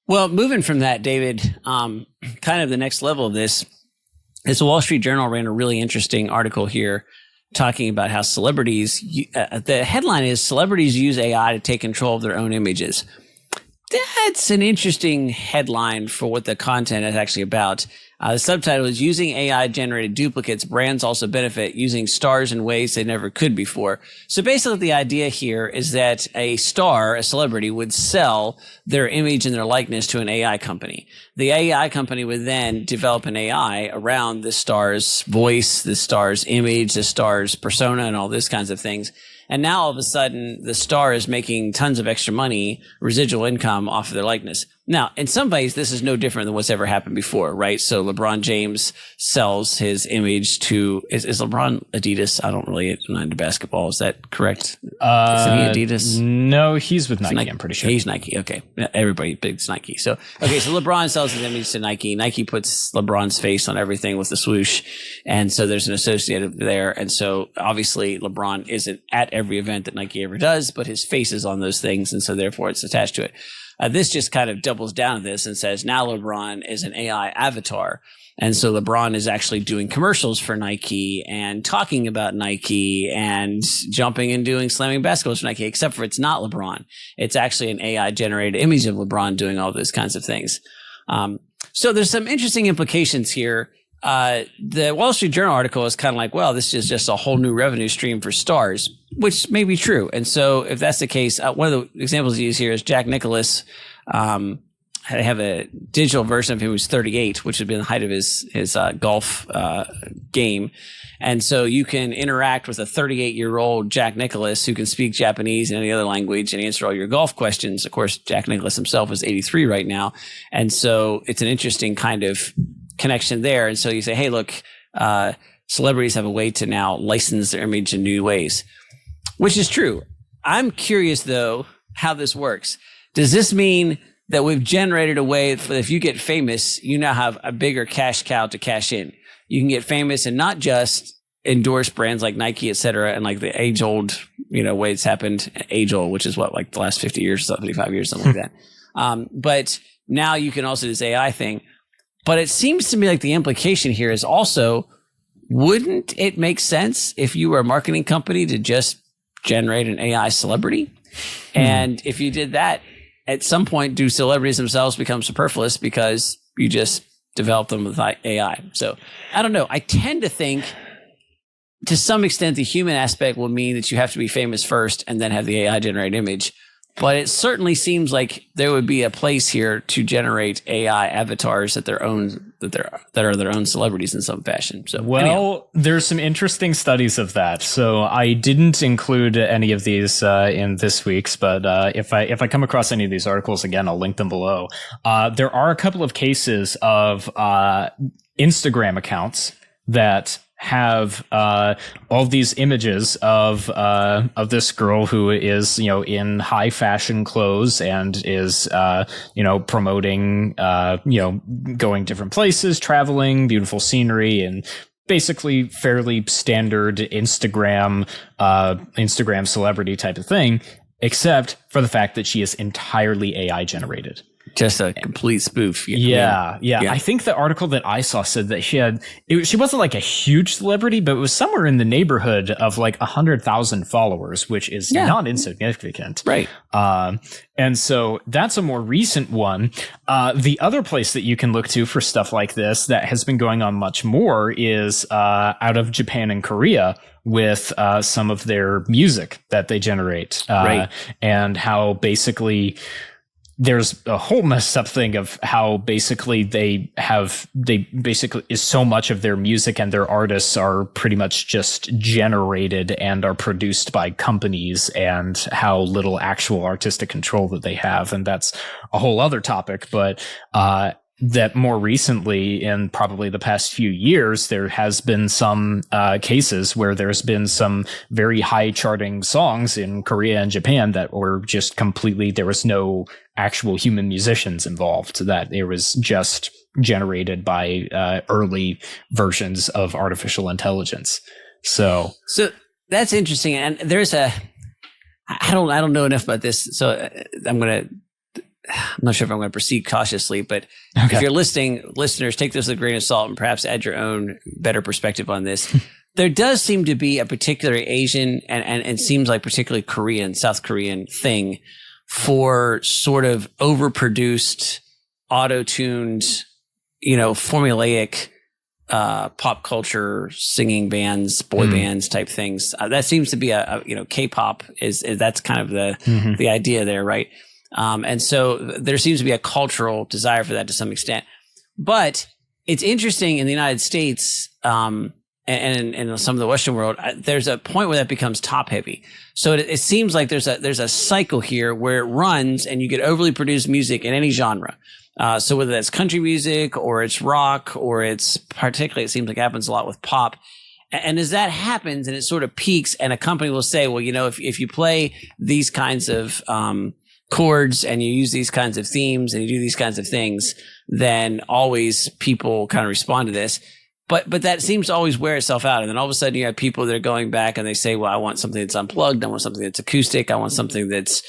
Well, moving from that, David, kind of the next level of this is the Wall Street Journal ran a really interesting article here talking about how celebrities, the headline is celebrities use AI to take control of their own images. That's an interesting headline for what the content is actually about. The subtitle is Using AI Generated Duplicates, Brands Also Benefit Using Stars in Ways They Never Could Before. So basically the idea here is that a star, a celebrity, would sell their image and their likeness to an AI company. The AI company would then develop an AI around the star's voice, the star's image, the star's persona, and all these kinds of things. And now all of a sudden, the star is making tons of extra money, residual income off of their likeness. Now, in some ways, this is no different than what's ever happened before, right? So LeBron James sells his image to, is LeBron Adidas? I don't really know into basketball. Is that correct? Isn't he Adidas? No, he's with Nike, I'm pretty sure. He's Nike. Okay. Everybody picks Nike. So LeBron sells his image to Nike. Nike puts LeBron's face on everything with the swoosh. And so there's an associated there. And so obviously LeBron isn't at every event that Nike ever does, but his face is on those things. And so therefore it's attached to it. This just kind of doubles down on this and says now LeBron is an AI avatar. And so LeBron is actually doing commercials for Nike and talking about Nike and jumping and doing slamming basketballs for Nike, except for it's not LeBron. It's actually an AI generated image of LeBron doing all those kinds of things. So there's some interesting implications here. The Wall Street Journal article is kind of like, well, this is just a whole new revenue stream for stars, which may be true. And so if that's the case, one of the examples you use here is Jack Nicklaus. I have a digital version of him who's 38, which had been the height of his golf game. And so you can interact with a 38-year-old Jack Nicklaus who can speak Japanese and any other language and answer all your golf questions. Of course, Jack Nicklaus himself is 83 right now. And so it's an interesting kind of connection there. And so you say, hey, look, celebrities have a way to now license their image in new ways, which is true. I'm curious, though, how this works. Does this mean that we've generated a way that if you get famous, you now have a bigger cash cow to cash in? You can get famous and not just endorse brands like Nike, et cetera, and like the age old, way it's happened, age old, which is what, like the last 50 years, 75 years, something like that. But now you can also do this AI thing. But it seems to me like the implication here is also, wouldn't it make sense if you were a marketing company to just generate an AI celebrity? And if you did that, at some point, do celebrities themselves become superfluous because you just develop them with AI? So I don't know. I tend to think to some extent the human aspect will mean that you have to be famous first and then have the AI generate image. But it certainly seems like there would be a place here to generate AI avatars that are their own celebrities in some fashion. So, anyhow. There's some interesting studies of that. So I didn't include any of these in this week's, but if I come across any of these articles again, I'll link them below. There are a couple of cases of Instagram accounts that have all these images of this girl who is in high fashion clothes and is promoting going different places, traveling, beautiful scenery, and basically fairly standard Instagram celebrity type of thing, except for the fact that she is entirely AI generated. Just a complete spoof. Yeah. I think the article that I saw said that she wasn't like a huge celebrity, but it was somewhere in the neighborhood of like 100,000 followers, which is not insignificant. Right. And so that's a more recent one. The other place that you can look to for stuff like this that has been going on much more is out of Japan and Korea with some of their music that they generate. Right. And how basically there's a whole messed up thing of how basically they basically is so much of their music and their artists are pretty much just generated and are produced by companies, and how little actual artistic control that they have. And that's a whole other topic. But, that more recently, in probably the past few years, there has been some cases where there's been some very high charting songs in Korea and Japan that were just completely, there was no actual human musicians involved, that it was just generated by early versions of artificial intelligence. So that's interesting. And there's I don't know enough about this, so I'm going to I'm not sure if I'm going to proceed cautiously, but if you're listeners, take this with a grain of salt and perhaps add your own better perspective on this. There does seem to be a particular Asian and seems like particularly Korean, South Korean thing for sort of overproduced, auto-tuned, formulaic pop culture singing bands, boy bands type things. That seems to be K-pop is that's kind of the idea there, right? And so there seems to be a cultural desire for that to some extent. But it's interesting in the United States, and in some of the Western world, there's a point where that becomes top heavy. So it seems like there's a cycle here where it runs and you get overly produced music in any genre. So whether that's country music or it's rock or it's particularly, it seems like it happens a lot with pop. And as that happens and it sort of peaks and a company will say, well, if you play these kinds of, chords and you use these kinds of themes and you do these kinds of things, then always people kind of respond to this. But that seems to always wear itself out. And then all of a sudden you have people that are going back and they say, well, I want something that's unplugged. I want something that's acoustic. I want something that's,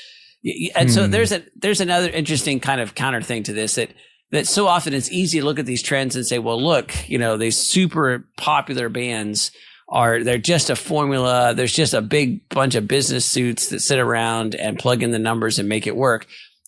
and so there's another interesting kind of counter thing to this that so often it's easy to look at these trends and say, well, look, these super popular bands they're just a formula. There's just a big bunch of business suits that sit around and plug in the numbers and make it work.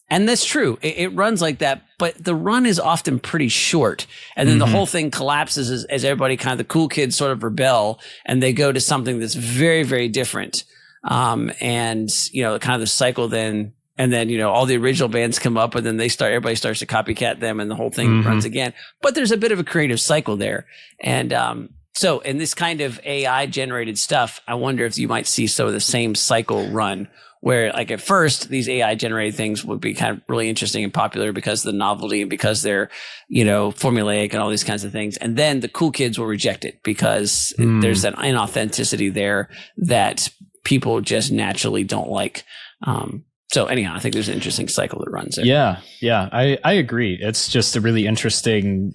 And that's true. It runs like that, but the run is often pretty short. And then the whole thing collapses as everybody kind of the cool kids sort of rebel and they go to something that's very, very different. And kind of the cycle then, and then, all the original bands come up and then everybody starts to copycat them and the whole thing runs again. But there's a bit of a creative cycle there. And, so in this kind of AI generated stuff, I wonder if you might see some of the same cycle run where like at first these AI generated things would be kind of really interesting and popular because of the novelty and because they're, formulaic and all these kinds of things. And then the cool kids will reject it because there's an inauthenticity there that people just naturally don't like. So anyhow, I think there's an interesting cycle that runs there. Yeah, I agree. It's just a really interesting,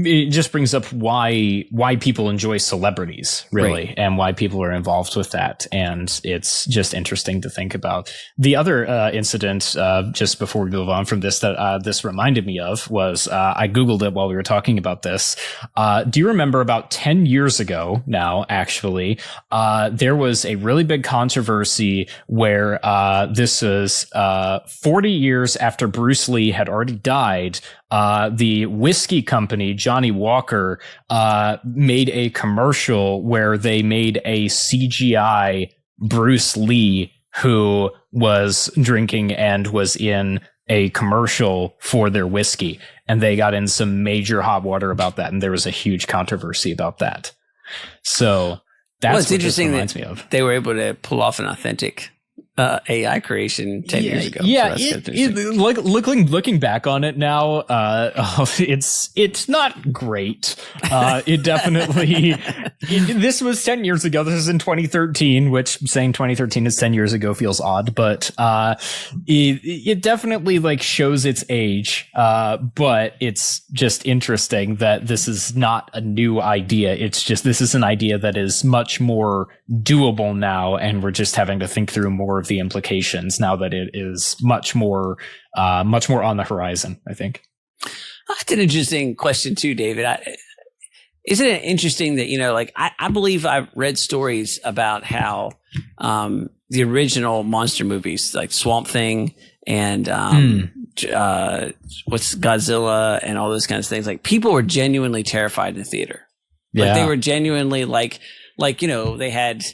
it just brings up why people enjoy celebrities, really, right, and why people are involved with that. And it's just interesting to think about. The other incident, just before we move on from this, that this reminded me of was I Googled it while we were talking about this. Do you remember about 10 years ago now, actually, there was a really big controversy where this was 40 years after Bruce Lee had already died. The whiskey company, Johnny Walker, made a commercial where they made a CGI Bruce Lee who was drinking and was in a commercial for their whiskey. And they got in some major hot water about that. And there was a huge controversy about that. So that's what this reminds me of. They were able to pull off an authentic AI creation 10 years ago. Yeah, looking back on it now, it's not great. It definitely this was 10 years ago. This is in 2013, which saying 2013 is 10 years ago feels odd, but it definitely like shows its age. But it's just interesting that this is not a new idea. It's just this is an idea that is much more doable now, and we're just having to think through more of the implications now that it is much more on the horizon, I think. That's an interesting question too, David. Isn't it interesting that, I believe I've read stories about how the original monster movies like Swamp Thing and what's Godzilla and all those kinds of things, like people were genuinely terrified in the theater. Like they were genuinely like they had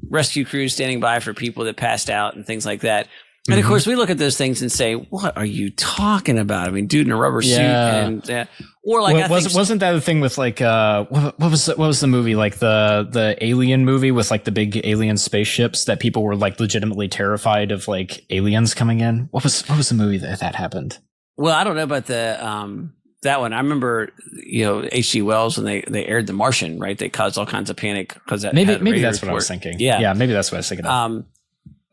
rescue crews standing by for people that passed out and things like that. And of course, we look at those things and say, "What are you talking about?" I mean, dude in a rubber suit, and or like wasn't that the thing with like what was the movie, like the Alien movie with like the big alien spaceships that people were like legitimately terrified of, like aliens coming in? What was the movie that happened? Well, I don't know about the that one. I remember, H.G. Wells when they aired The Martian, right? They caused all kinds of panic because maybe that's what I was thinking. Yeah, maybe that's what I was thinking of.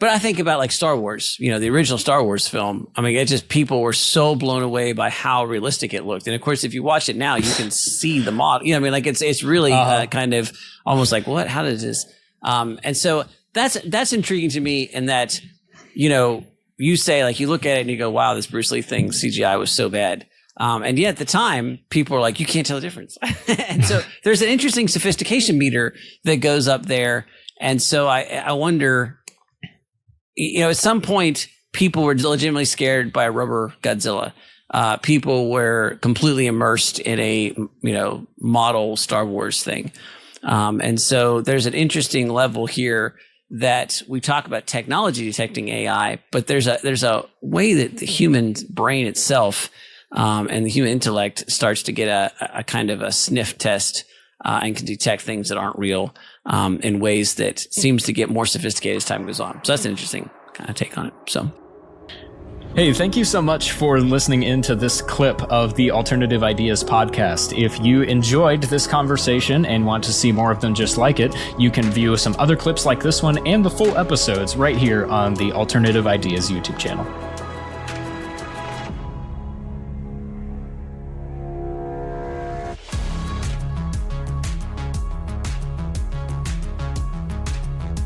But I think about like Star Wars, the original Star Wars film. I mean, it just, people were so blown away by how realistic it looked. And of course, if you watch it now, you can see the model. It's really kind of almost like, what? How does this? And so that's intriguing to me in that, you say, like, you look at it and you go, wow, this Bruce Lee thing, CGI was so bad. And yet at the time, people were like, you can't tell the difference. And so there's an interesting sophistication meter that goes up there. And so I wonder, at some point, people were legitimately scared by a rubber Godzilla. People were completely immersed in a, model Star Wars thing. And so there's an interesting level here that we talk about technology detecting AI, but there's a way that the human brain itself and the human intellect starts to get a kind of a sniff test and can detect things that aren't real in ways that seems to get more sophisticated as time goes on. So that's an interesting kind of take on it. So, hey, thank you so much for listening into this clip of the Alternative Ideas podcast. If you enjoyed this conversation and want to see more of them just like it, you can view some other clips like this one and the full episodes right here on the Alternative Ideas YouTube channel.